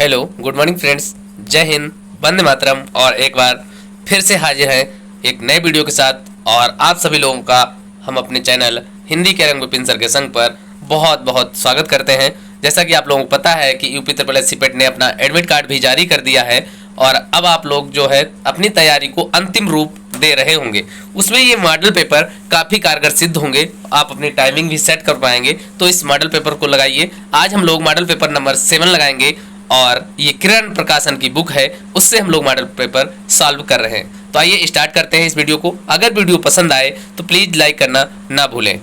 Hello, good morning friends. जय हिंद, वंदे मातरम। और एक बार फिर से हाजिर हैं एक नए वीडियो के साथ। और आप सभी लोगों का हम अपने चैनल हिंदी के रंग विपिन सर के संग पर बहुत बहुत स्वागत करते हैं। जैसा कि आप लोगों को पता है कि यूपी ट्रिपल एस सीपेट ने अपना एडमिट कार्ड भी जारी कर दिया है और अब आप लोग जो है अपनी तैयारी को अंतिम रूप दे रहे होंगे। उसमें ये मॉडल पेपर काफ़ी कारगर सिद्ध होंगे, आप अपनी टाइमिंग भी सेट कर पाएंगे। तो इस मॉडल पेपर को लगाइए। आज हम लोग मॉडल पेपर नंबर 7 लगाएंगे और ये किरण प्रकाशन की बुक है, उससे हम लोग मॉडल पेपर सॉल्व कर रहे हैं। तो आइए स्टार्ट करते हैं इस वीडियो को। अगर वीडियो पसंद आए तो प्लीज़ लाइक करना ना भूलें।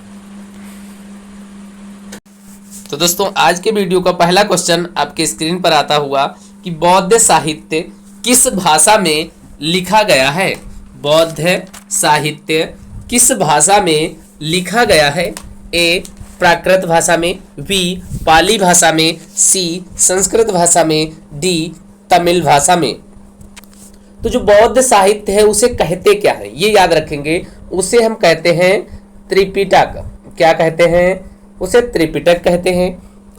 तो दोस्तों, आज के वीडियो का पहला क्वेश्चन आपके स्क्रीन पर आता हुआ कि बौद्ध साहित्य किस भाषा में लिखा गया है। बौद्ध साहित्य किस भाषा में लिखा गया है। ए प्राकृत भाषा में, बी पाली भाषा में, सी संस्कृत भाषा में, डी तमिल भाषा में। तो जो बौद्ध साहित्य है उसे कहते क्या है, ये याद रखेंगे। उसे हम कहते हैं त्रिपिटक। क्या कहते हैं? उसे त्रिपिटक कहते हैं।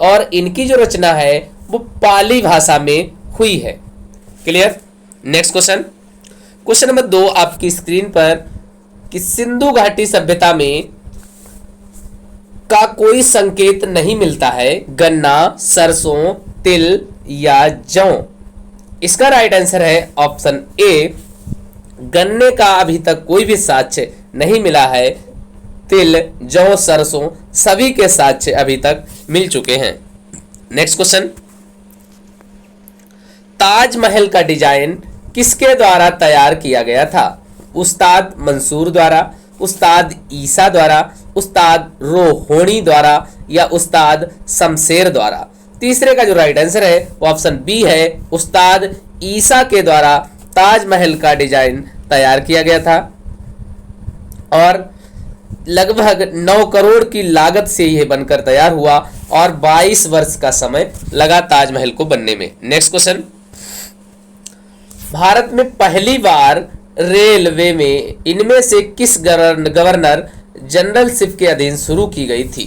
और इनकी जो रचना है वो पाली भाषा में हुई है। Clear? Next question, question number 2 आपकी स्क्रीन पर कि सिंधु घाटी सभ्यता में का कोई संकेत नहीं मिलता है। गन्ना, सरसों, तिल या जौ। इसका राइट आंसर है ऑप्शन ए, गन्ने का अभी तक कोई भी साक्ष्य नहीं मिला है। तिल, जौ, सरसों सभी के साक्ष्य अभी तक मिल चुके हैं। नेक्स्ट क्वेश्चन, ताजमहल का डिजाइन किसके द्वारा तैयार किया गया था। उस्ताद मंसूर द्वारा, उस्ताद ईसा द्वारा, उस्ताद रोहोनी द्वारा या उस्ताद शमशेर द्वारा। तीसरे का जो राइट आंसर है वो ऑप्शन बी है, उस्ताद ईसा के द्वारा ताजमहल का डिजाइन तैयार किया गया था। और लगभग 9 करोड़ की लागत से यह बनकर तैयार हुआ और 22 वर्ष का समय लगा ताजमहल को बनने में। नेक्स्ट क्वेश्चन, भारत में पहली बार रेलवे में इनमें से किस गवर्नर जनरलशिप के अधीन शुरू की गई थी।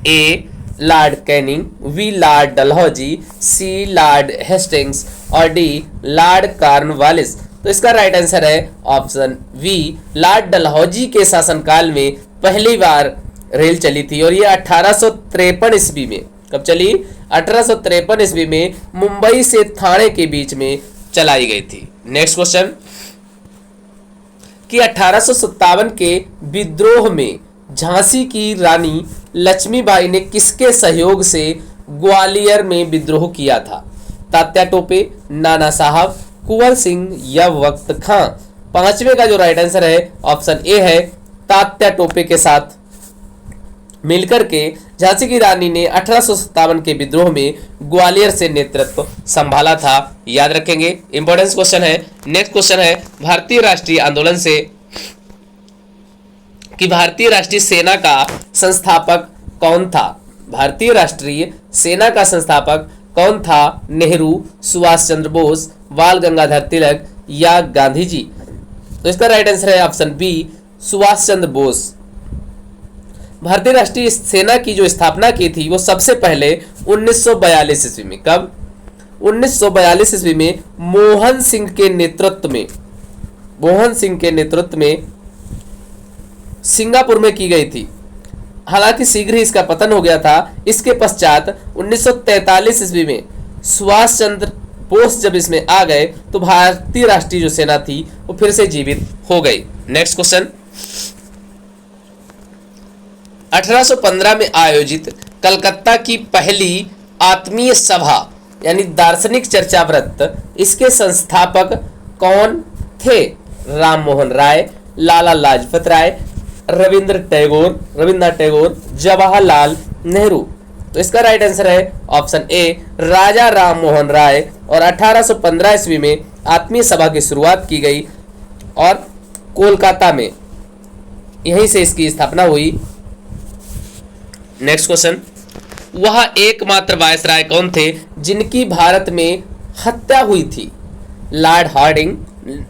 A lord Canning, B lord Dalhousie, C lord Hastings और डी लॉर्ड कॉर्नवालिस। तो इसका राइट आंसर है ऑप्शन वी, लॉर्ड डलहौजी के शासनकाल में पहली बार रेल चली थी और ये 1853 ईस्वी में, कब चली? 1853 ईस्वी में मुंबई से थाने के बीच में चलाई गई थी। नेक्स्ट क्वेश्चन, कि 1857 के विद्रोह में झांसी की रानी लक्ष्मीबाई ने किसके सहयोग से ग्वालियर में विद्रोह किया था। तात्या टोपे, नाना साहब, कुंवर सिंह या वक्त खां। पांचवे का जो राइट आंसर है ऑप्शन ए है, तात्या टोपे के साथ मिलकर के झांसी की रानी ने 1857 के विद्रोह में ग्वालियर से नेतृत्व संभाला था। याद रखेंगे, इंपॉर्टेंस क्वेश्चन है। नेक्स्ट क्वेश्चन है, भारतीय राष्ट्रीय आंदोलन से कि भारतीय राष्ट्रीय सेना का संस्थापक कौन था। भारतीय राष्ट्रीय सेना का संस्थापक कौन था। नेहरू, सुभाष चंद्र बोस, बाल गंगाधर तिलक या गांधी जी। तो इसका राइट आंसर है ऑप्शन बी, सुभाष चंद्र बोस। भारतीय राष्ट्रीय सेना की जो स्थापना की थी वो सबसे पहले 1942 ईस्वी में, कब? 1942 ईस्वी में मोहन सिंह के नेतृत्व में सिंगापुर में की गई थी। हालांकि शीघ्र ही इसका पतन हो गया था। इसके पश्चात 1943 ईस्वी में सुभाष चंद्र बोस जब इसमें आ गए तो भारतीय राष्ट्रीय जो सेना थी वो फिर से जीवित हो गई। नेक्स्ट क्वेश्चन, 1815 में आयोजित कलकत्ता की पहली आत्मीय सभा यानी दार्शनिक चर्चा व्रत, इसके संस्थापक कौन थे। राम मोहन राय, लाला लाजपत राय, रविंद्रनाथ टैगोर, जवाहरलाल नेहरू। तो इसका राइट आंसर है ऑप्शन ए, राजा राम मोहन राय। और 1815 ईस्वी में आत्मीय सभा की शुरुआत की गई और कोलकाता में यहीं से इसकी स्थापना हुई। नेक्स्ट क्वेश्चन, वह एकमात्र वायसराय कौन थे जिनकी भारत में हत्या हुई थी। Lord Hardinge,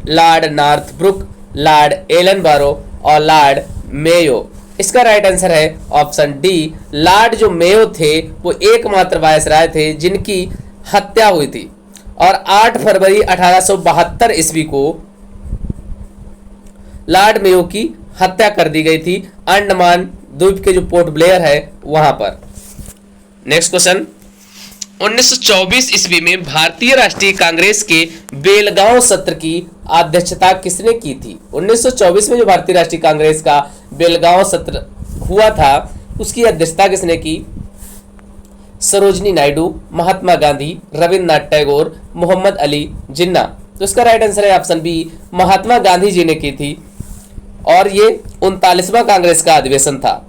lord Northbrook, lord Ellenborough और लॉर्ड मेयो। इसका राइट आंसर है ऑप्शन डी, लॉर्ड जो मेयो थे वो एकमात्र वायसराय थे जिनकी हत्या हुई थी और 8 फरवरी 1872 ईस्वी को लॉर्ड मेयो की हत्या कर दी गई थी अंडमान द्वीप के जो पोर्ट ब्लेयर है वहां पर। नेक्स्ट क्वेश्चन, 1924 ईस्वी में भारतीय राष्ट्रीय कांग्रेस के बेलगांव सत्र की अध्यक्षता किसने की थी? 1924 में जो भारतीय राष्ट्रीय कांग्रेस का बेलगांव सत्र हुआ था उसकी अध्यक्षता किसने की? सरोजनी नायडू, महात्मा गांधी, रविंद्रनाथ टैगोर, मोहम्मद अली जिन्ना। तो इसका राइट आंसर है ऑप्शन बी, महात्मा गांधी जी ने की थी और ये 39वां कांग्रेस का अधिवेशन था।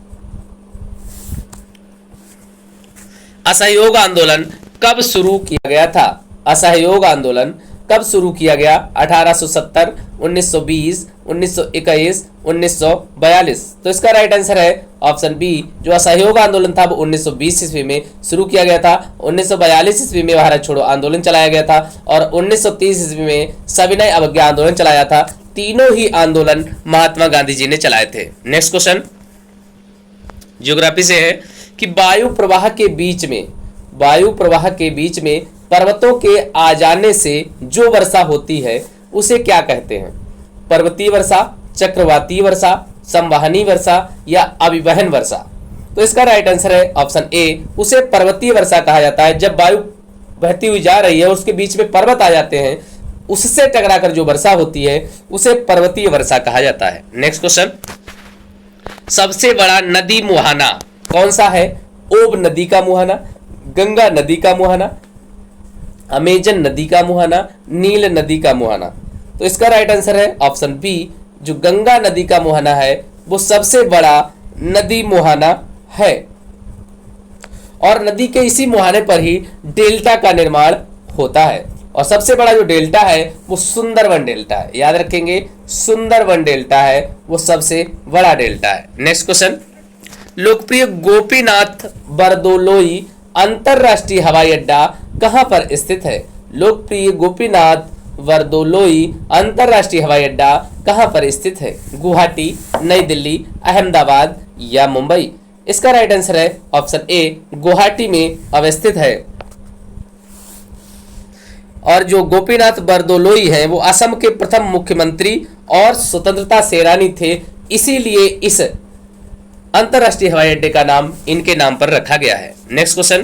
असहयोग आंदोलन कब शुरू किया गया था? असहयोग आंदोलन कब शुरू किया गया? 1870, 1920, 1921, 1942। तो इसका राइट आंसर है ऑप्शन बी, जो असहयोग आंदोलन था वो 1920 ईस्वी में शुरू किया गया था। 1942 ईस्वी में भारत छोड़ो आंदोलन चलाया गया था और 1930 ईस्वी में सविनय अवज्ञा आंदोलन चलाया था। तीनों ही आंदोलन महात्मा गांधी जी ने चलाए थे। नेक्स्ट क्वेश्चन ज्योग्राफी से है कि वायु प्रवाह के बीच में पर्वतों के आ जाने से जो वर्षा होती है उसे क्या कहते हैं? पर्वतीय वर्षा, चक्रवातीय वर्षा, संवहनी वर्षा या अभिवहन वर्षा। तो इसका राइट आंसर है ऑप्शन ए, उसे पर्वतीय वर्षा कहा जाता है। जब वायु बहती हुई जा रही है और उसके बीच में पर्वत आ जाते हैं, उससे टकराकर जो वर्षा होती है उसे पर्वतीय वर्षा कहा जाता है। नेक्स्ट क्वेश्चन, सबसे बड़ा नदी मुहाना कौन सा है? ओब नदी का मुहाना, गंगा नदी का मुहाना, अमेजन नदी का मुहाना, नील नदी का मुहाना। तो इसका राइट आंसर है ऑप्शन बी, जो गंगा नदी का मुहाना है वो सबसे बड़ा नदी मुहाना है और नदी के इसी मुहाने पर ही डेल्टा का निर्माण होता है और सबसे बड़ा जो डेल्टा है वो सुंदरवन डेल्टा है। याद रखेंगे, सुंदरवन डेल्टा है वो सबसे बड़ा डेल्टा है। नेक्स्ट क्वेश्चन, लोकप्रिय गोपीनाथ बरदोलोई अंतरराष्ट्रीय हवाई अड्डा कहां पर स्थित है? लोकप्रिय गोपीनाथ बरदोलोई अंतरराष्ट्रीय हवाई अड्डा कहां पर स्थित है? गुवाहाटी, नई दिल्ली, अहमदाबाद या मुंबई। इसका राइट आंसर है ऑप्शन ए, गुवाहाटी में अवस्थित है। और जो गोपीनाथ बरदोलोई हैं वो असम के प्रथम मुख्यमंत्री और स्वतंत्रता सेनानी थे, इसीलिए इस अंतरराष्ट्रीय हवाई अड्डे का नाम इनके नाम पर रखा गया है। नेक्स्ट क्वेश्चन,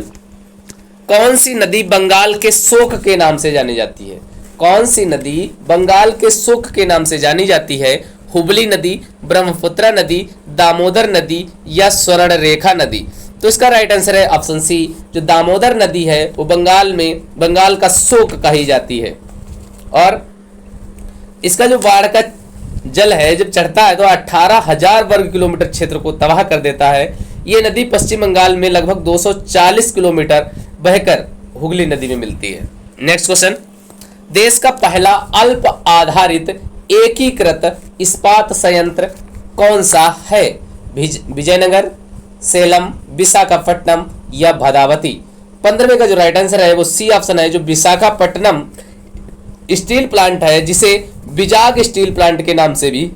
कौन सी नदी बंगाल के शोक के नाम से जानी जाती है? कौन सी नदी बंगाल के शोक के नाम से जानी जाती है? हुबली नदी, ब्रह्मपुत्र नदी, दामोदर नदी या स्वर्ण रेखा नदी। तो इसका राइट आंसर है ऑप्शन सी, जो दामोदर नदी है वो बंगाल का शोक कही जाती है और इसका जो बाढ़ का जल है जब चढ़ता है तो 18,000 वर्ग किलोमीटर क्षेत्र को तबाह कर देता है। ये नदी पश्चिम बंगाल में लगभग 240 किलोमीटर बहकर हुगली नदी में मिलती है। नेक्स्ट क्वेश्चन, देश का पहला अल्प आधारित एकीकृत इस्पात संयंत्र कौन सा है? विजयनगर, सेलम, विशाखापट्टनम या भदावती। 15वें का जो राइट आंसर है वो सी ऑप्शन है, जो विशाखापट्टनम स्टील प्लांट है जिसे विजाग स्टील प्लांट के नाम से भी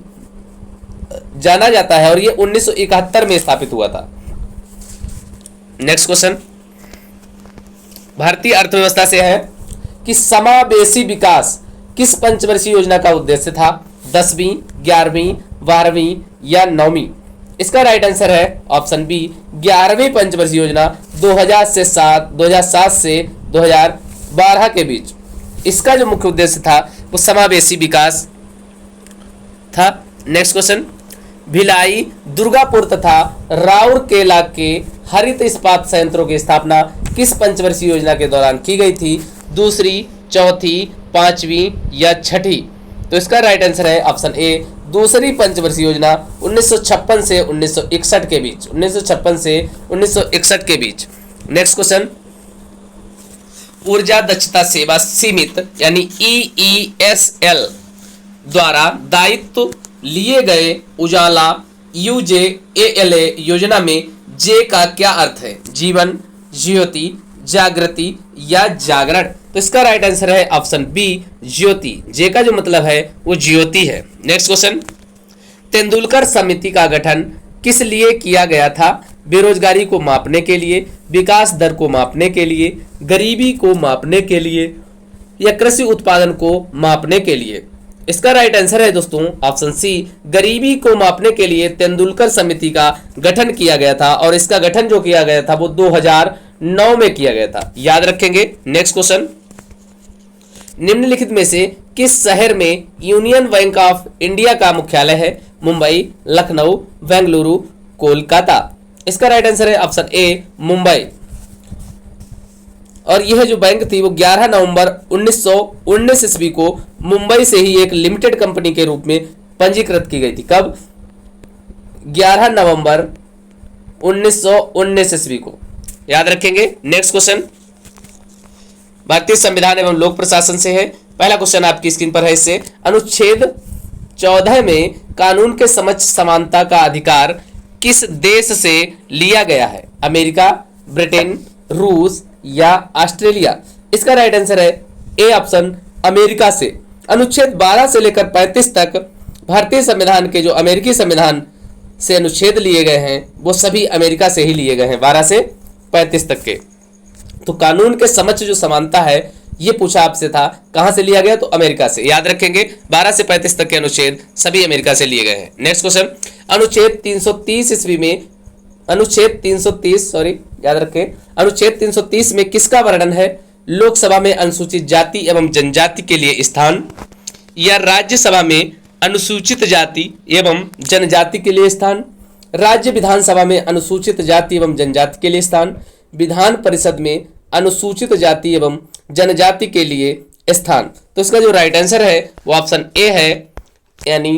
जाना जाता है और ये 1971 में स्थापित हुआ था। नेक्स्ट क्वेश्चन भारतीय अर्थव्यवस्था से है कि समावेशी विकास किस पंचवर्षीय योजना का उद्देश्य था? 10वीं, 11वीं, 12वीं या 9वीं। इसका राइट आंसर है ऑप्शन बी, 11वीं पंचवर्षीय योजना 2007 से 2012 के बीच। इसका जो मुख्य उद्देश्य था वो समावेशी विकास था। नेक्स्ट क्वेश्चन, भिलाई, दुर्गापुर तथा राउरकेला के हरित इस्पात संयंत्रों की स्थापना किस पंचवर्षीय योजना के दौरान की गई थी? दूसरी, चौथी, पांचवी या छठी। तो इसका राइट आंसर है ऑप्शन ए, दूसरी पंचवर्षीय योजना 1956 से 1961 के बीच। 1956 से 1961 के बीच। नेक्स्ट क्वेश्चन, ऊर्जा दक्षता सेवा सीमित यानी EESL द्वारा दायित्व लिए गए उजाला UJALA योजना में जे का क्या अर्थ है? जीवन, ज्योति, जागृति या जागरण। तो इसका राइट आंसर है ऑप्शन बी, ज्योति। जे का जो मतलब है वो ज्योति है। नेक्स्ट क्वेश्चन, तेंदुलकर समिति का गठन किस लिए किया गया था? बेरोजगारी को मापने के लिए, विकास दर को मापने के लिए, गरीबी को मापने के लिए या कृषि उत्पादन को मापने के लिए? इसका राइट आंसर है दोस्तों ऑप्शन सी, गरीबी को मापने के लिए तेंदुलकर समिति का गठन किया गया था और इसका गठन जो किया गया था वो 2009 में किया गया था। याद रखेंगे। नेक्स्ट क्वेश्चन, निम्नलिखित में से किस शहर में यूनियन बैंक ऑफ इंडिया का मुख्यालय है? मुंबई, लखनऊ, बेंगलुरु, कोलकाता। इसका राइट आंसर है ऑप्शन ए, मुंबई। और यह जो बैंक थी वो 11 नवंबर 1919 ईस्वी को मुंबई से ही एक लिमिटेड कंपनी के रूप में पंजीकृत की गई थी। कब? 11 नवंबर 1919 ईस्वी को। याद रखेंगे। नेक्स्ट क्वेश्चन भारतीय संविधान एवं लोक प्रशासन से है। पहला क्वेश्चन आपकी स्क्रीन पर है। इससे अनुच्छेद 14 में कानून के समक्ष समानता का अधिकार किस देश से लिया गया है? अमेरिका, ब्रिटेन, रूस या ऑस्ट्रेलिया? इसका राइट आंसर है ए ऑप्शन, अमेरिका से। अनुच्छेद 12 से लेकर 35 तक भारतीय संविधान के जो अमेरिकी संविधान से अनुच्छेद लिए गए हैं वो सभी अमेरिका से ही लिए गए हैं, 12 से 35 तक के। तो कानून के समक्ष जो समानता है ये पूछा आपसे था, कहां से लिया गया? तो अमेरिका से। याद रखेंगे 12 से 35 तक के अनुच्छेद सभी अमेरिका से लिए गए हैं। नेक्स्ट क्वेश्चन, अनुच्छेद 330 ईस्वी में याद रखें, अनुच्छेद 330 में किसका वर्णन है? लोकसभा में अनुसूचित जाति एवं जनजाति के लिए स्थान या राज्यसभा में अनुसूचित जाति एवं जनजाति के लिए स्थान, राज्य विधानसभा में अनुसूचित जाति एवं जनजाति के लिए स्थान, विधान परिषद में अनुसूचित जाति एवं जनजाति के लिए स्थान। तो इसका जो राइट आंसर है वो ऑप्शन ए है, यानी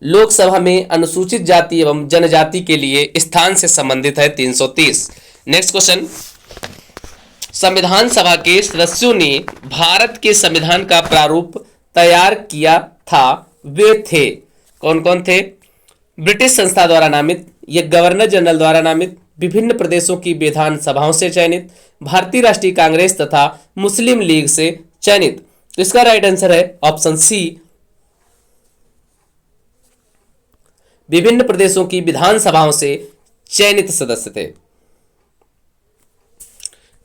लोकसभा में अनुसूचित जाति एवं जनजाति के लिए स्थान से संबंधित है 330। नेक्स्ट क्वेश्चन, संविधान सभा के सदस्यों ने भारत के संविधान का प्रारूप तैयार किया था, वे थे? कौन कौन थे? ब्रिटिश संस्था द्वारा नामित, ये गवर्नर जनरल द्वारा नामित, विभिन्न प्रदेशों की विधान सभाओं से चयनित, भारतीय राष्ट्रीय कांग्रेस तथा मुस्लिम लीग से चयनित। तो इसका राइट आंसर है ऑप्शन सी, विभिन्न प्रदेशों की विधानसभाओं से चयनित सदस्य थे।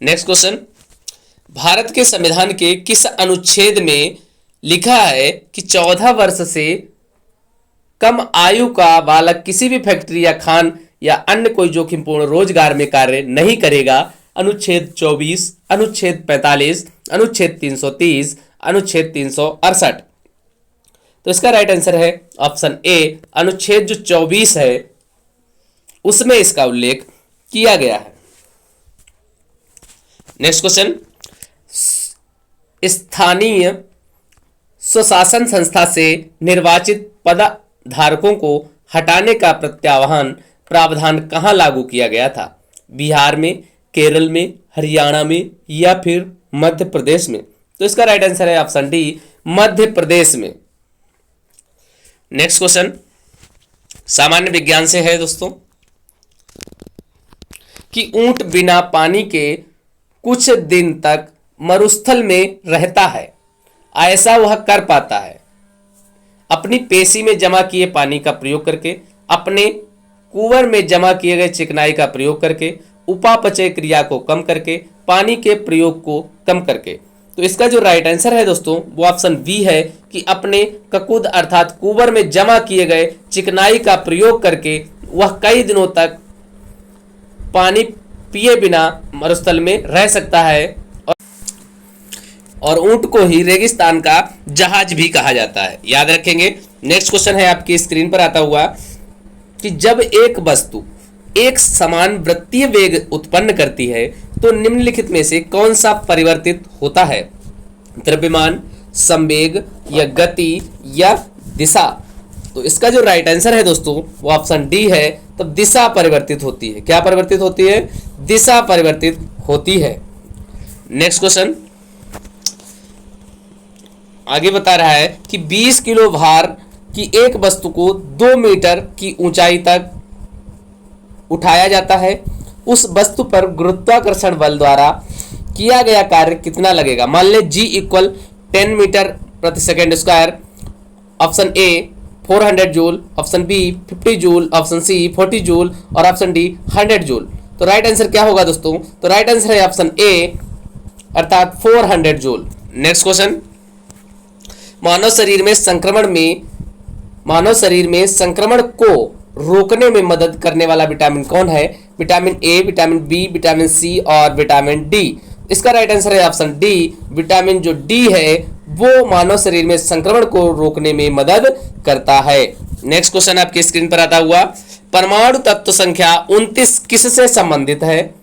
नेक्स्ट क्वेश्चन, भारत के संविधान के किस अनुच्छेद में लिखा है कि 14 वर्ष से कम आयु का बालक किसी भी फैक्ट्री या खान या अन्य कोई जोखिमपूर्ण रोजगार में कार्य नहीं करेगा? अनुच्छेद 24, अनुच्छेद 45, अनुच्छेद 330, अनुच्छेद 368। तो इसका राइट आंसर है ऑप्शन ए, अनुच्छेद जो 24 है उसमें इसका उल्लेख किया गया है। नेक्स्ट क्वेश्चन, स्थानीय स्वशासन संस्था से निर्वाचित पदधारकों को हटाने का प्रावधान कहां लागू किया गया था? बिहार में, केरल में, हरियाणा में या फिर मध्य प्रदेश में? तो इसका राइट आंसर है ऑप्शन डी, मध्य प्रदेश में। नेक्स्ट क्वेश्चन सामान्य विज्ञान से है दोस्तों, कि ऊंट बिना पानी के कुछ दिन तक मरुस्थल में रहता है, ऐसा वह कर पाता है अपनी पेशी में जमा किए पानी का प्रयोग करके, अपने कुंवर में जमा किए गए चिकनाई का प्रयोग करके, उपापचय क्रिया को कम करके, पानी के प्रयोग को कम करके। तो इसका जो राइट आंसर है दोस्तों वो ऑप्शन बी है, कि अपने ककूद अर्थात कुंवर में जमा किए गए चिकनाई का प्रयोग करके वह कई दिनों तक पानी पिए बिना मरुस्थल में रह सकता है। और ऊंट को ही रेगिस्तान का जहाज भी कहा जाता है। याद रखेंगे। नेक्स्ट क्वेश्चन है आपकी स्क्रीन पर आता हुआ, कि जब एक वस्तु एक समान वृत्तीय वेग उत्पन्न करती है तो निम्नलिखित में से कौन सा परिवर्तित होता है? द्रव्यमान, संवेग या गति या दिशा? तो इसका जो राइट आंसर है दोस्तों वो ऑप्शन डी है, तो दिशा परिवर्तित होती है। क्या परिवर्तित होती है? दिशा परिवर्तित होती है। नेक्स्ट क्वेश्चन आगे बता रहा है कि 20 किलो भार की एक वस्तु को 2 मीटर की ऊंचाई तक उठाया जाता है। उस वस्तु पर गुरुत्वाकर्षण बल द्वारा किया गया कार्य कितना लगेगा? मान ले G = 10 मीटर प्रति second square. Option A 400 joule, option B 50 joule, option C 40 joule और ऑप्शन डी 100 जूल। तो राइट आंसर क्या होगा दोस्तों? तो राइट आंसर है ऑप्शन ए अर्थात 400 जूल। नेक्स्ट क्वेश्चन, मानव शरीर में संक्रमण को रोकने में मदद करने वाला विटामिन कौन है? Vitamin A, vitamin B, vitamin C और विटामिन डी। इसका राइट आंसर है ऑप्शन डी। विटामिन जो डी है वो मानव शरीर में संक्रमण को रोकने में मदद करता है। नेक्स्ट क्वेश्चन आपकी स्क्रीन पर आता हुआ, परमाणु तत्व संख्या 29 किससे संबंधित है?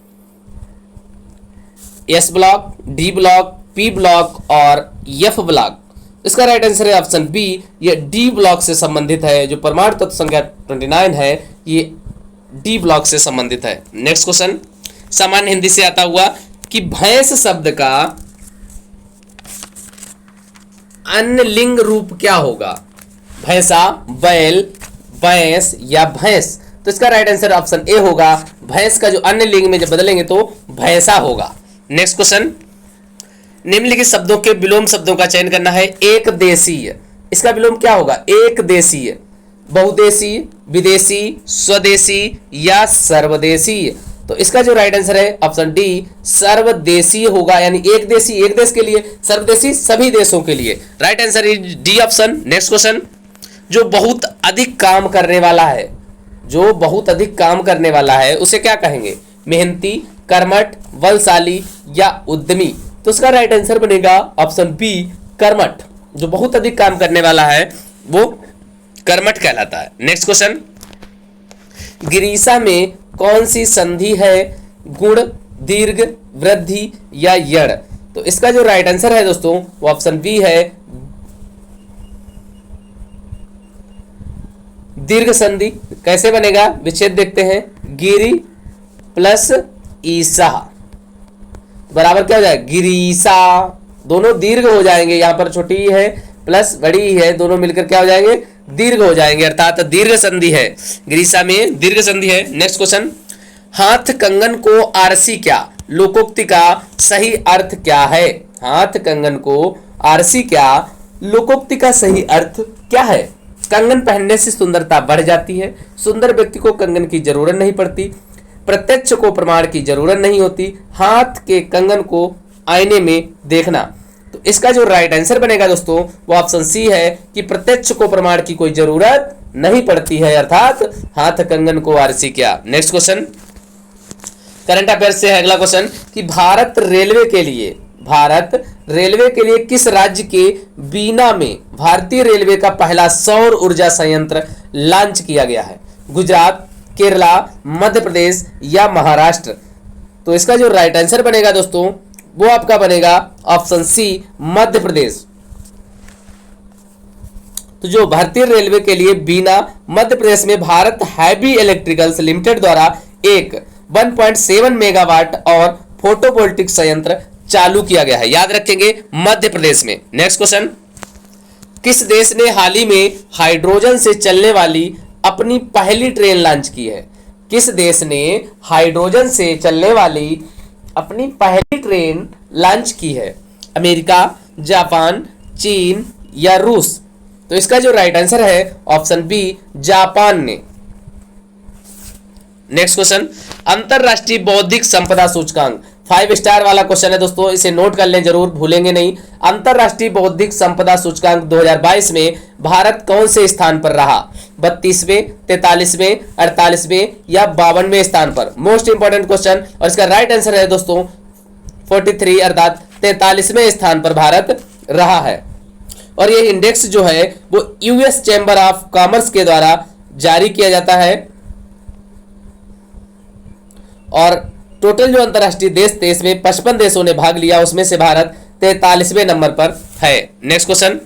S block, D block, P block और एफ ब्लॉक। इसका राइट आंसर है ऑप्शन बी, ये डी ब्लॉक से संबंधित है। जो परमाणु तत्व संख्या 29 है ये डी ब्लॉक से संबंधित है। नेक्स्ट क्वेश्चन सामान्य हिंदी से आता हुआ कि भैंस शब्द का अन्य लिंग रूप क्या होगा? भैंसा, बैल, भैंस या भैंस। तो इसका राइट आंसर ऑप्शन ए होगा। भैंस का जो अन्य लिंग में जब बदलेंगे तो भैंसा होगा। नेक्स्ट क्वेश्चन, निम्नलिखित शब्दों के विलोम शब्दों का चयन करना है। एक देशीय, इसका विलोम क्या होगा? एक देशीय, बहुदेशीय, विदेशी, स्वदेशी या सर्वदेशीय। तो इसका जो राइट आंसर है ऑप्शन डी सर्वदेशीय होगा, यानी एक देशी एक देश के लिए, सर्वदेशी सभी देशों के लिए। Right answer is D option. Next question, जो बहुत अधिक काम करने वाला है, जो बहुत अधिक काम करने वाला है उसे क्या कहेंगे? मेहनती, कर्मठ, बलशाली या उद्यमी। तो इसका राइट आंसर बनेगा ऑप्शन बी कर्मठ। जो बहुत अधिक काम करने वाला है वो कर्मठ कहलाता है। नेक्स्ट क्वेश्चन, गिरीशा में कौन सी संधि है? गुण, दीर्घ, वृद्धि या यड़। तो इसका जो राइट आंसर है दोस्तों वो ऑप्शन बी है दीर्घ संधि। कैसे बनेगा? विच्छेद देखते हैं। गिरी प्लस ईसा बराबर क्या हो जाएगा? गिरीशा। दोनों दीर्घ हो जाएंगे, यहां पर छोटी है प्लस बड़ी है, दोनों मिलकर क्या हो जाएंगे? दीर्घ हो जाएंगे, अर्थात दीर्घ संधि है। गिरीशा में दीर्घ संधि है। नेक्स्ट क्वेश्चन, हाथ कंगन को आरसी क्या? लोकोक्ति का सही अर्थ क्या है? हाथ कंगन को आरसी क्या? लोकोक्ति का सही अर्थ क्या है? कंगन पहनने से सुंदरता बढ़ जाती है। सुंदर व्यक्ति को कंगन की जरूरत नहीं पड़ती। प्रत्यक्ष को प्रमाण की जरूरत नहीं होती। हाथ के कंगन को आईने में देखना। तो इसका जो राइट आंसर बनेगा दोस्तों वो ऑप्शन सी है कि प्रत्यक्ष को प्रमाण की कोई जरूरत नहीं पड़ती है, अर्थात हाथ कंगन को आरसी क्या। नेक्स्ट क्वेश्चन करंट अफेयर से है अगला क्वेश्चन कि भारत रेलवे के लिए किस राज्य के बीना में भारतीय रेलवे का पहला सौर ऊर्जा संयंत्र लॉन्च किया गया है? गुजरात, केरला, मध्य प्रदेश या महाराष्ट्र। तो इसका जो राइट आंसर बनेगा दोस्तों वो आपका बनेगा ऑप्शन सी मध्य प्रदेश। तो जो भारतीय रेलवे के लिए बीना मध्य प्रदेश में भारत हैवी इलेक्ट्रिकल्स लिमिटेड द्वारा एक 1.7 मेगावाट और फोटोवोल्टिक संयंत्र चालू किया गया है, याद रखेंगे मध्य प्रदेश में। नेक्स्ट क्वेश्चन, किस देश ने हाल ही में हाइड्रोजन से चलने वाली अपनी पहली ट्रेन लॉन्च की है? किस देश ने हाइड्रोजन से चलने वाली अपनी पहली ट्रेन लॉन्च की है? अमेरिका, जापान, चीन या रूस। तो इसका जो राइट आंसर है ऑप्शन बी जापान ने। नेक्स्ट क्वेश्चन, अंतरराष्ट्रीय बौद्धिक संपदा सूचकांक 5 स्टार वाला क्वेश्चन है दोस्तों, इसे नोट कर लें, जरूर भूलेंगे नहीं। अंतरराष्ट्रीय बौद्धिक संपदा सूचकांक 2022 में भारत कौन से स्थान पर रहा? 32वें, 43वें, 48वें या 52वें स्थान पर? मोस्ट इंपॉर्टेंट क्वेश्चन, और इसका राइट आंसर है दोस्तों 43 अर्थात 43वें स्थान पर भारत रहा है। और ये इंडेक्स जो है वो यूएस चैम्बर ऑफ कॉमर्स के द्वारा जारी किया जाता है। और टोटल जो अंतरराष्ट्रीय देश थे इसमें 55 देशों ने भाग लिया, उसमें से भारत 43वें नंबर पर है। नेक्स्ट क्वेश्चन,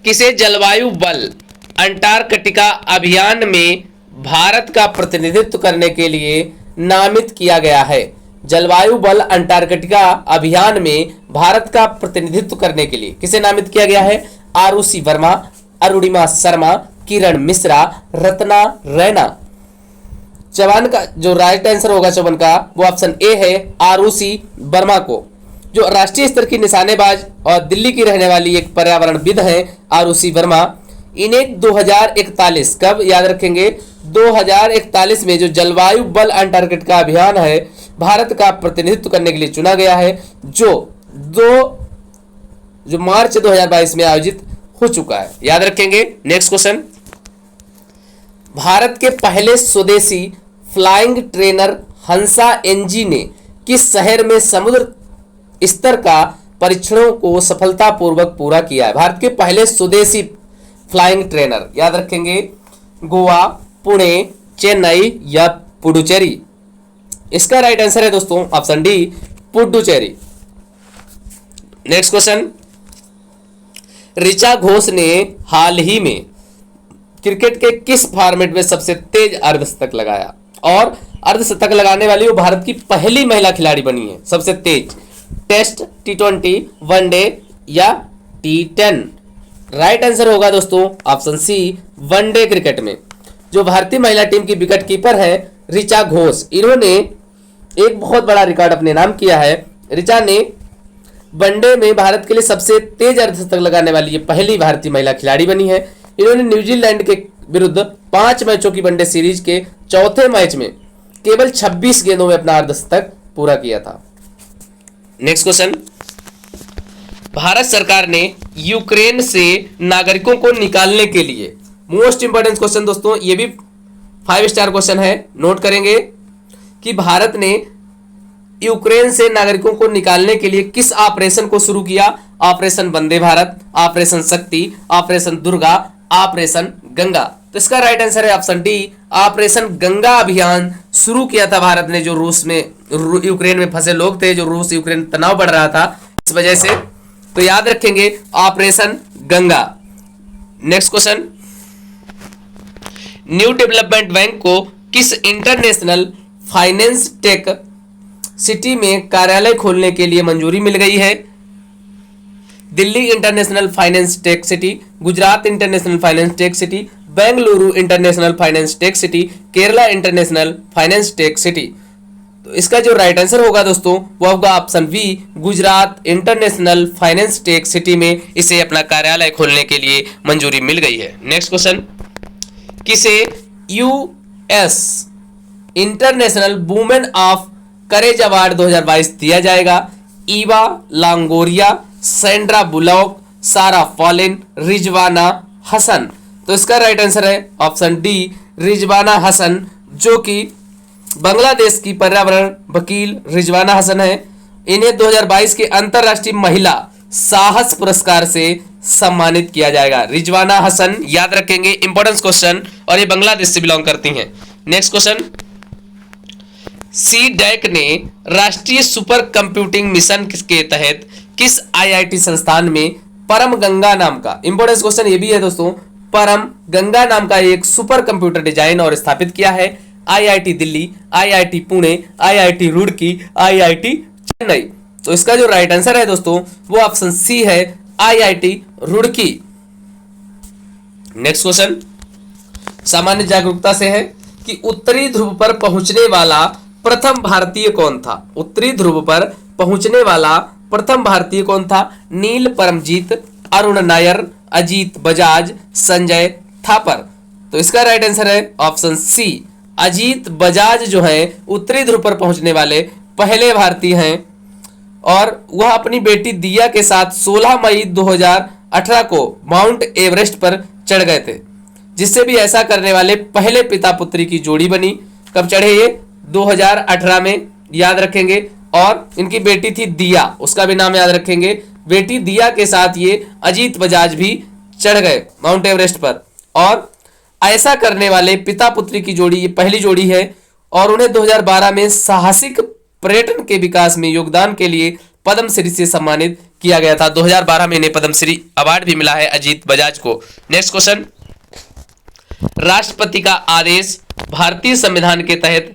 किसे जलवायु बल अंटार्कटिका अभियान में भारत का प्रतिनिधित्व करने के लिए नामित किया गया है? जलवायु बल अंटार्कटिका अभियान में भारत का प्रतिनिधित्व करने के लिए किसे नामित किया गया है? आरुषि वर्मा, अरुणिमा शर्मा, किरण मिश्रा, रत्ना रैना। चौहान का जो राइट आंसर होगा चौहान का वो ऑप्शन ए है आरुषि वर्मा को। जो राष्ट्रीय स्तर की निशानेबाज और दिल्ली की रहने वाली एक पर्यावरणविद है आरुषि वर्मा। इन्हें 2041 कब याद रखेंगे? 2041 में जो जलवायु बल अंटार्कटिका का अभियान है भारत का प्रतिनिधित्व करने के लिए चुना गया है, जो मार्च 2022 में आयोजित हो चुका है। याद रखेंगे। नेक्स्ट क्वेश्चन, भारत के पहले स्वदेशी फ्लाइंग ट्रेनर हंसा एनजी ने किस शहर में समुद्र स्तर का परीक्षणों को सफलतापूर्वक पूरा किया है? भारत के पहले स्वदेशी फ्लाइंग ट्रेनर, याद रखेंगे, गोवा, पुणे, चेन्नई या पुडुचेरी। इसका राइट आंसर है दोस्तों option D, Puducherry. Next question, Richa Ghosh ने हाल ही में क्रिकेट के किस फॉर्मेट में सबसे तेज अर्धशतक लगाया? और अर्धशतक लगाने वाली वो भारत की पहली महिला खिलाड़ी बनी है सबसे तेज। टेस्ट, T20, वनडे या T10? राइट आंसर होगा दोस्तों ऑप्शन सी, वनडे क्रिकेट में। जो भारतीय महिला टीम की विकेट कीपर है ऋचा घोष, इन्होंने एक बहुत बड़ा रिकॉर्ड अपने नाम किया है। ऋचा ने वनडे में भारत के लिए सबसे तेज अर्धशतक लगाने वाली ये पहली भारतीय महिला खिलाड़ी बनी है। इन्होंने न्यूजीलैंड के विरुद्ध 5 मैचों की वनडे सीरीज के चौथे मैच में केवल 26 गेंदों में अपना अर्धशतक पूरा किया था। नेक्स्ट क्वेश्चन, भारत सरकार ने यूक्रेन से नागरिकों को निकालने के लिए, मोस्ट इंपोर्टेंट क्वेश्चन दोस्तों, ये भी 5 स्टार क्वेश्चन है, नोट करेंगे कि भारत ने यूक्रेन से नागरिकों को निकालने के लिए किस ऑपरेशन को शुरू किया? ऑपरेशन वंदे भारत, ऑपरेशन शक्ति, ऑपरेशन दुर्गा, ऑपरेशन गंगा। तो इसका राइट आंसर है ऑप्शन डी, ऑपरेशन गंगा अभियान शुरू किया था भारत ने, जो रूस में यूक्रेन में फंसे लोग थे, जो रूस यूक्रेन तनाव बढ़ रहा था इस वजह से। तो याद रखेंगे operation Ganga. Next question, new development bank को किस इंटरनेशनल फाइनेंस टेक सिटी में कार्यालय खोलने के लिए मंजूरी मिल गई है? Delhi international finance tech city, Gujarat international finance tech city, Bengaluru international finance tech city, Kerala international finance tech city. तो इसका जो राइट आंसर होगा दोस्तों वो होगा option B, Gujarat international finance tech city में इसे अपना कार्यालय खोलने के लिए मंजूरी मिल गई है। नेक्स्ट क्वेश्चन, किसे US international women of courage award 2022 दिया जाएगा? ईवा लांगोरिया, सैंड्रा बुलॉक, सारा फॉलिन, रिजवाना हसन। तो इसका राइट आंसर है ऑप्शन डी, रिजवाना हसन, जो कि बांग्लादेश की पर्यावरण वकील रिजवाना हसन है। इन्हें 2022 के अंतरराष्ट्रीय महिला साहस पुरस्कार से सम्मानित किया जाएगा। रिजवाना हसन, याद रखेंगे, इंपॉर्टेंट क्वेश्चन, और ये बांग्लादेश से बिलोंग करती हैं। नेक्स्ट क्वेश्चन, CDAC ने राष्ट्रीय सुपर कंप्यूटिंग मिशन के तहत किस IIT संस्थान में परम गंगा नाम का, इंपॉर्टेंट क्वेश्चन ये भी है दोस्तों, परम गंगा नाम का एक सुपर कंप्यूटर डिजाइन और स्थापित किया है? IIT Delhi, IIT Pune, IIT Roorkee, IIT Chennai. तो इसका जो राइट आंसर है दोस्तों वो ऑप्शन सी है, IIT रुड़की। नेक्स्ट क्वेश्चन सामान्य जागरूकता से है कि उत्तरी ध्रुव पर पहुंचने वाला प्रथम भारतीय कौन था? उत्तरी ध्रुव पर पहुंचने वाला प्रथम भारतीय कौन था? नील परमजीत, अरुण नायर, अजीत बजाज, संजय थापर। तो इसका राइट आंसर है ऑप्शन सी, अजीत बजाज जो है उत्तरी ध्रुव पर पहुंचने वाले पहले भारतीय हैं, और वह अपनी बेटी दिया के साथ 16 मई 2018 को माउंट एवरेस्ट पर चढ़ गए थे, जिससे भी ऐसा करने वाले पहले पिता पुत्री की जोड़ी बनी। कब चढ़े ये? 2018 में, याद रखेंगे। और इनकी बेटी थी दिया, उसका भी नाम याद रखेंगे। बेटी दिया के साथ ये अजीत बजाज भी चढ़ गए माउंट एवरेस्ट पर, और ऐसा करने वाले पिता पुत्री की जोड़ी ये पहली जोड़ी है। और उन्हें 2012 में साहसिक पर्यटन के विकास में योगदान के लिए पद्मश्री से सम्मानित किया गया था। 2012 में इन्हें पद्मश्री अवार्ड भी मिला है अजीत बजाज को। नेक्स्ट क्वेश्चन, राष्ट्रपति का आदेश भारतीय संविधान के तहत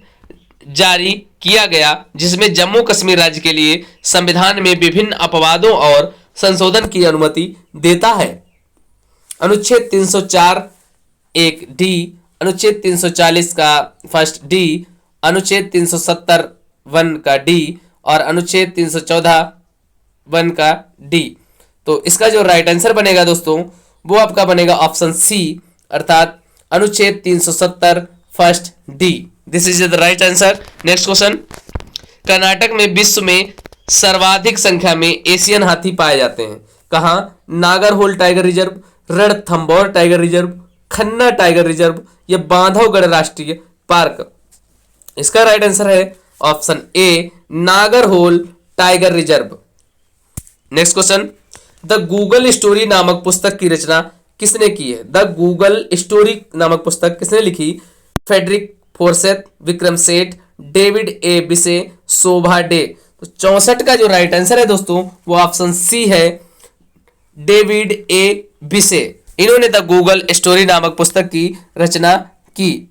जारी किया गया जिसमें जम्मू कश्मीर राज्य के लिए संविधान में विभिन्न अपवादों और संशोधन की अनुमति देता है? अनुच्छेद 304 एक डी, अनुच्छेद 340 का फर्स्ट डी, अनुच्छेद 370 वन का डी, और अनुच्छेद 314 वन का डी। तो इसका जो राइट आंसर बनेगा दोस्तों वो आपका बनेगा ऑप्शन सी, अर्थात अनुच्छेद 370 first D, this is the right answer. Next question, Karnataka में विश्व में सर्वाधिक संख्या में एशियन हाथी पाए जाते हैं, कहाँ? Nagarhole tiger reserve, Ranthambore tiger reserve, Khanna tiger reserve या बांधवगढ़ राष्ट्रीय पार्क। इसका राइट आंसर है option A, Nagarhole tiger reserve. Next question, the Google story नामक पुस्तक की रचना किसने की है? द गूगल स्टोरी नामक पुस्तक किसने लिखी? Frederick फोर्सेथ, Vikram Seth, David A बिसे, शोभा डे। तो 64 का जो राइट आंसर है दोस्तों वो ऑप्शन सी है, डेविड ए बिसे। इन्होंने द गूगल स्टोरी नामक पुस्तक की रचना की।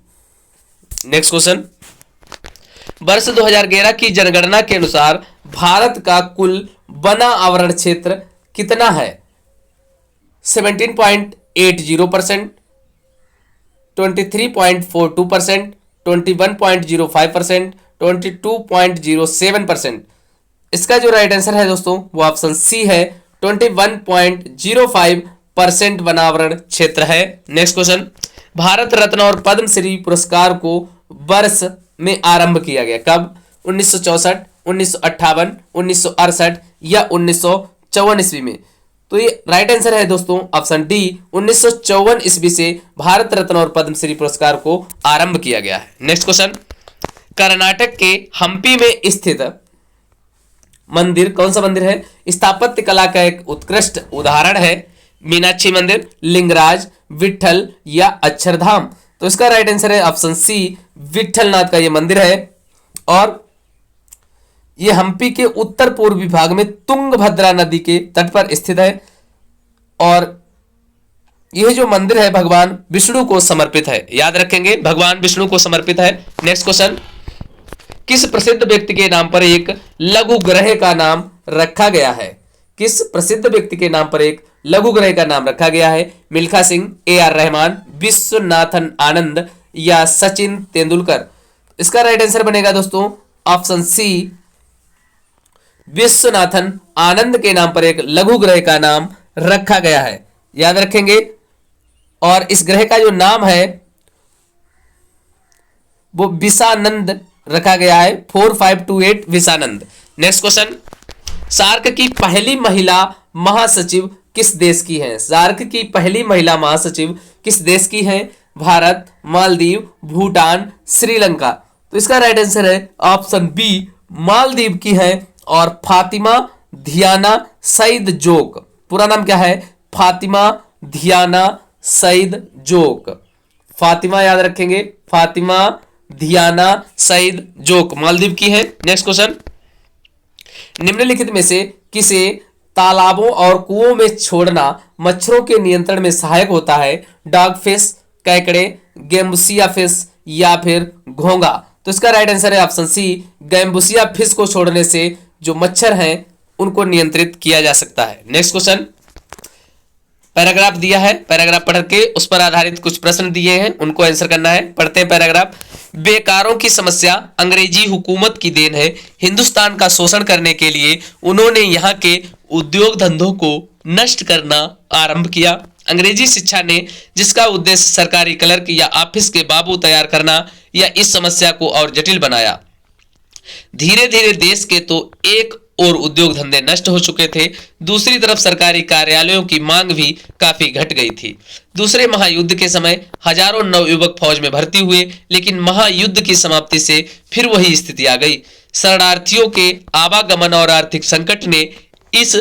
नेक्स्ट क्वेश्चन, वर्ष 2011 की जनगणना के अनुसार भारत का कुल वना आवरण क्षेत्र कितना है? 17.80%, 23.42%, 21.05%, 22.07%। इसका जो राइट आंसर है दोस्तों वो ऑप्शन सी है, 21.05% वनावरण क्षेत्र है। नेक्स्ट क्वेश्चन, भारत रत्न और पद्मश्री पुरस्कार को वर्ष में आरंभ किया गया, कब? 1964, 1958, 1968 या 1954 ईस्वी में। तो ये राइट आंसर है दोस्तों ऑप्शन डी, 1954 ईस्वी से भारत रत्न और पद्मश्री पुरस्कार को आरंभ किया गया है। नेक्स्ट क्वेश्चन, कर्नाटक के हम्पी में स्थित मंदिर कौन सा मंदिर है? स्थापत्य कला का एक उत्कृष्ट उदाहरण है, मीनाक्षी मंदिर, लिंगराज, विट्ठल या अक्षरधाम। तो इसका राइट आंसर है ऑप्शन सी, विट्ठलनाथ का ये मंदिर है और ये हम्पी के उत्तर पूर्वी भाग में तुंगभद्रा नदी के तट पर स्थित है और यह जो मंदिर है भगवान विष्णु को समर्पित है, याद रखेंगे भगवान विष्णु को समर्पित है। नेक्स्ट क्वेश्चन, किस प्रसिद्ध व्यक्ति के नाम पर एक लघु ग्रह का नाम रखा गया है? किस प्रसिद्ध व्यक्ति के नाम पर एक लघु ग्रह का नाम रखा गया है? मिल्खा सिंह, ए आर रहमान, विश्वनाथन आनंद या सचिन तेंदुलकर। इसका राइट आंसर बनेगा दोस्तों ऑप्शन सी, विश्वनाथन आनंद के नाम पर एक लघु ग्रह का नाम रखा गया है, याद रखेंगे। और इस ग्रह का जो नाम है वो विषानंद रखा गया है, 4528 विषानंद। नेक्स्ट क्वेश्चन, सार्क की पहली महिला महासचिव किस देश की है? सार्क की पहली महिला महासचिव किस देश की है? भारत, मालदीव, भूटान, श्रीलंका। तो इसका राइट आंसर है ऑप्शन बी, मालदीव की है और फातिमा धियाना सईद जोक। पूरा नाम क्या है? फातिमा धियाना सईद जोक। फातिमा याद रखेंगे, फातिमा धियाना सईद जोक मालदीव की है। नेक्स्ट क्वेश्चन, निम्नलिखित में से किसे तालाबों और कुओं में छोड़ना मच्छरों के नियंत्रण में सहायक होता है? डॉगफिश, कैकड़े, गैम्बुसिया फिश या फिर घोंगा। तो इसका राइट आंसर है ऑप्शन सी, गैम्बुसिया फिश को छोड़ने से जो मच्छर हैं उनको नियंत्रित किया जा सकता है। नेक्स्ट क्वेश्चन, पैराग्राफ दिया है, पैराग्राफ पढ़ के उस पर आधारित कुछ प्रश्न दिए हैं, उनको आंसर करना है। पढ़ते हैं पैराग्राफ। बेकारों की समस्या अंग्रेजी हुकूमत की देन है। हिंदुस्तान का शोषण करने के लिए उन्होंने यहाँ के उद्योग धंधों को नष्ट करना आरंभ किया। अंग्रेजी शिक्षा ने, जिसका उद्देश्य सरकारी क्लर्क या ऑफिस के बाबू तैयार करना, या इस समस्या को और जटिल बनाया। धीरे धीरे देश के तो एक और उद्योग धंधे नष्ट हो चुके थे, दूसरी तरफ सरकारी कार्यालयों की मांग भी काफी घट गई थी। दूसरे महायुद्ध के समय हजारों नवयुवक फौज में भर्ती हुए, लेकिन महायुद्ध की समाप्ति से फिर वही स्थिति आ गई। शरणार्थियों के आवागमन और आर्थिक संकट ने इस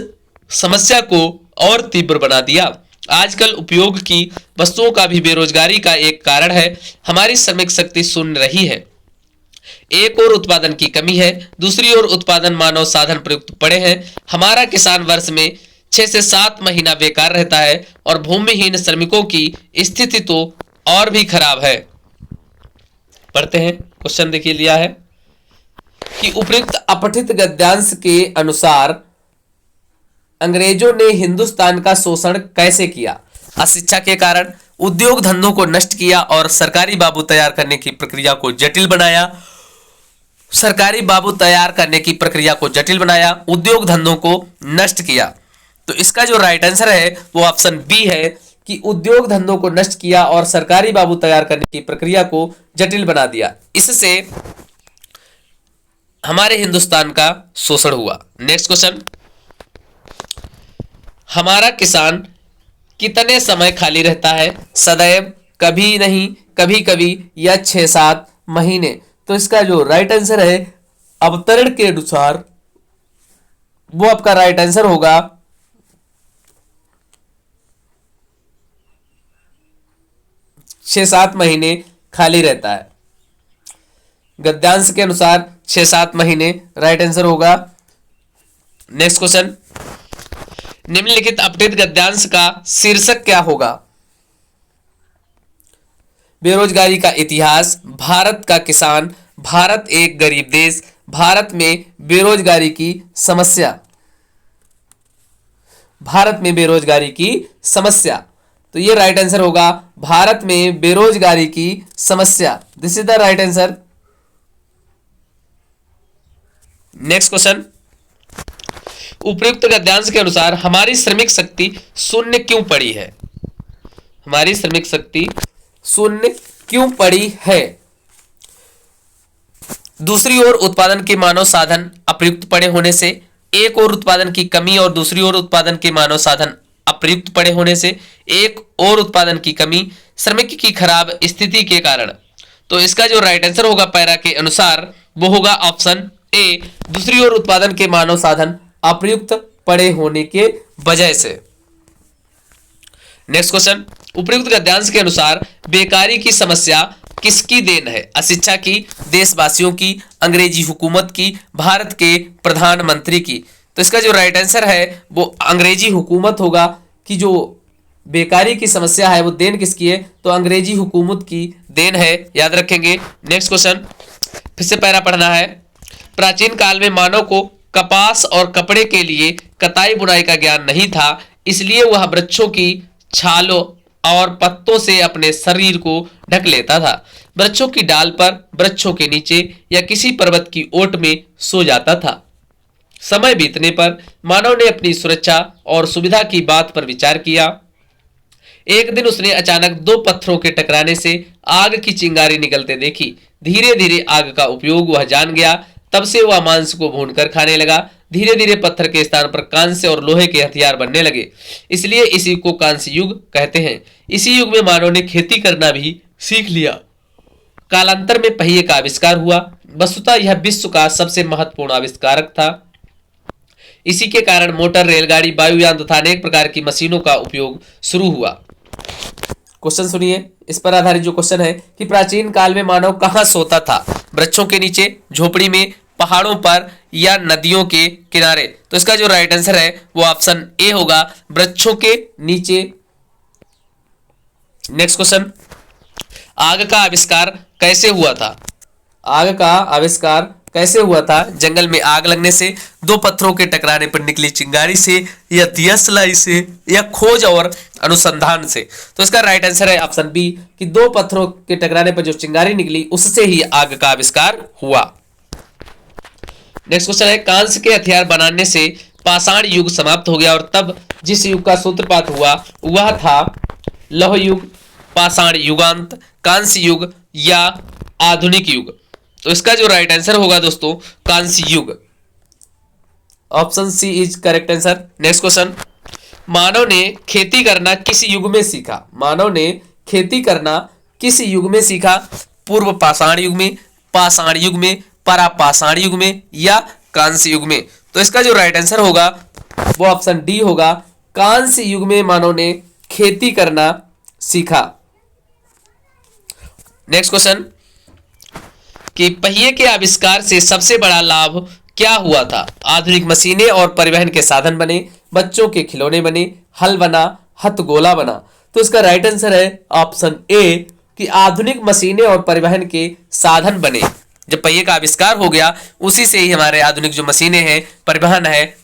समस्या को और तीव्र बना दिया। आजकल उपयोग की वस्तुओं का भी बेरोजगारी का एक कारण है। हमारी श्रमिक शक्ति शून्य रही है। एक और उत्पादन की कमी है, दूसरी ओर उत्पादन मानव साधन प्रयुक्त पड़े हैं। हमारा किसान वर्ष में 6 से 7 महीना बेकार रहता है और भूमिहीन श्रमिकों की स्थिति तो और भी खराब है। पढ़ते हैं, क्वेश्चन देखिए लिया है कि उपयुक्त अपठित गद्यांश के अनुसार अंग्रेजों ने हिंदुस्तान का शोषण कैसे किया? अशिक्षा के कारण, उद्योग धंधों को नष्ट किया और सरकारी बाबू तैयार करने की प्रक्रिया को जटिल बनाया। सरकारी बाबू तैयार करने की प्रक्रिया को जटिल बनाया, उद्योग धंधों को नष्ट किया। तो इसका जो राइट आंसर है वो ऑप्शन बी है, कि उद्योग धंधों को नष्ट किया और सरकारी बाबू तैयार करने की प्रक्रिया को जटिल बना दिया। इससे हमारे हिंदुस्तान का शोषण हुआ। नेक्स्ट क्वेश्चन, हमारा किसान कितने समय खाली रहता है? सदैव, कभी नहीं, कभी कभी या 6-7 महीने। तो इसका जो राइट आंसर है अवतरण के अनुसार वो आपका राइट आंसर होगा 6-7 महीने खाली रहता है। गद्यांश के अनुसार 6-7 महीने राइट आंसर होगा। नेक्स्ट क्वेश्चन, निम्नलिखित अपठित गद्यांश का शीर्षक क्या होगा? बेरोजगारी का इतिहास, भारत का किसान, भारत एक गरीब देश, भारत में बेरोजगारी की समस्या। भारत में बेरोजगारी की समस्या, तो ये राइट आंसर होगा भारत में बेरोजगारी की समस्या। This is the right answer. Next question, उपयुक्त गद्यांश के अनुसार हमारी श्रमिक शक्ति शून्य क्यों पड़ी है? हमारी श्रमिक शक्ति शून्य क्यों पड़ी है? दूसरी ओर उत्पादन के मानव साधन अप्रयुक्त पड़े होने से, एक और उत्पादन की कमी और दूसरी ओर उत्पादन के मानव साधन अप्रयुक्त पड़े होने से, एक और उत्पादन की कमी, श्रमिक की खराब स्थिति के कारण। तो इसका जो राइट आंसर होगा पैरा के अनुसार वो होगा ऑप्शन ए, दूसरी ओर उत्पादन के मानव साधन अप्रयुक्त पड़े होने के वजह से। नेक्स्ट क्वेश्चन, उपयुक्त गद्यांश के अनुसार बेकारी की समस्या किसकी देन है? अशिक्षा की, देशवासियों की, अंग्रेजी हुकूमत की, भारत के प्रधानमंत्री की। तो इसका जो राइट आंसर है वो अंग्रेजी हुकूमत होगा कि जो बेकारी की समस्या है वो देन किसकी है? तो अंग्रेजी हुकूमत की देन है, याद रखेंगे। नेक्स्ट क्वेश्चन, फिर से पैरा पढ़ना है। प्राचीन काल में मानव को कपास और कपड़े के लिए कताई बुनाई का ज्ञान नहीं था, इसलिए वह वृक्षों की छालों और पत्तों से अपने शरीर को ढक लेता था। वृक्षों की डाल पर, वृक्षों के नीचे या किसी पर्वत की ओट में सो जाता था। समय बीतने पर मानव ने अपनी सुरक्षा और सुविधा की बात पर विचार किया। एक दिन उसने अचानक 2 पत्थरों के टकराने से आग की चिंगारी निकलते देखी। धीरे धीरे आग का उपयोग वह जान गया। तब से वह मांस को भूनकर खाने लगा। धीरे धीरे पत्थर के स्थान पर कांस्य और लोहे के हथियार बनने लगे, इसलिए इसी को कांस्य युग कहते हैं। इसी युग में मानव ने खेती करना भी सीख लिया। कालांतर में पहिए का आविष्कार हुआ। वस्तुतः यह विश्व का सबसे महत्वपूर्ण आविष्कारक था। इसी के कारण मोटर, रेलगाड़ी, वायुयान तथा अनेक प्रकार की मशीनों का उपयोग शुरू हुआ। क्वेश्चन सुनिए, इस पर आधारित जो क्वेश्चन है कि प्राचीन काल में मानव कहां सोता था? वृक्षों के नीचे, झोपड़ी में, पहाड़ों पर या नदियों के किनारे। तो इसका जो राइट आंसर है वो ऑप्शन ए होगा, वृक्षों के नीचे। नेक्स्ट क्वेश्चन, आग का आविष्कार कैसे हुआ था? आग का आविष्कार कैसे हुआ था? जंगल में आग लगने से, 2 पत्थरों के टकराने पर निकली चिंगारी से, या दियासलाई से, या खोज और अनुसंधान से। तो इसका राइट आंसर है ऑप्शन बी कि 2 पत्थरों के टकराने पर जो चिंगारी निकली उससे ही आग का आविष्कार हुआ। नेक्स्ट क्वेश्चन है, कांस्य के हथियार बनाने से पाषाण युग समाप्त हो गया और तब जिस युग का सूत्रपात हुआ वह था लौह युग, पाषाण युगांत, कांस्य युग या आधुनिक युग। तो इसका जो राइट आंसर होगा दोस्तों कांस्य युग। Option C is correct answer. Next question, मानव ने खेती करना किस युग में सीखा? मानव ने खेती करना किस युग में सीखा? पूर्व पाषाण युग में, पाषाण युग में, परापाषाण युग में या कांस्य युग में? तो इसका जो राइट आंसर होगा वो ऑप्शन डी होगा, कांस्य युग में मानव ने खेती करना सीखा। नेक्स्ट क्वेश्चन, कि पहिए के आविष्कार से सबसे बड़ा लाभ क्या हुआ था? आधुनिक मशीनें और परिवहन के साधन बने, बच्चों के खिलौने बने, हल बना, हथगोला बना। तो इसका राइट आंसर है ऑप्शन ए कि आधुनिक मशीनें और परिवहन के साधन बने। जब पहिए का आविष्कार हो गया उसी से ही हमारे आधुनिक जो मशीनें हैं, परिवहन है,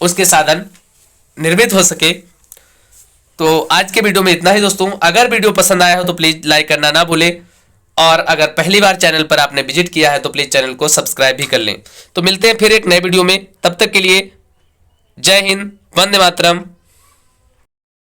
उसके साधन निर्मित हो सके। तो आज के वीडियो में इतना ही दोस्तों। अगर वीडियो पसंद आया हो तो प्लीज लाइक करना ना भूलें, और अगर पहली बार चैनल पर आपने विजिट किया है तो प्लीज चैनल को सब्सक्राइब भी कर लें। तो मिलते हैं फिर एक नए वीडियो में, तब तक के लिए जय हिंद, वंदे मातरम।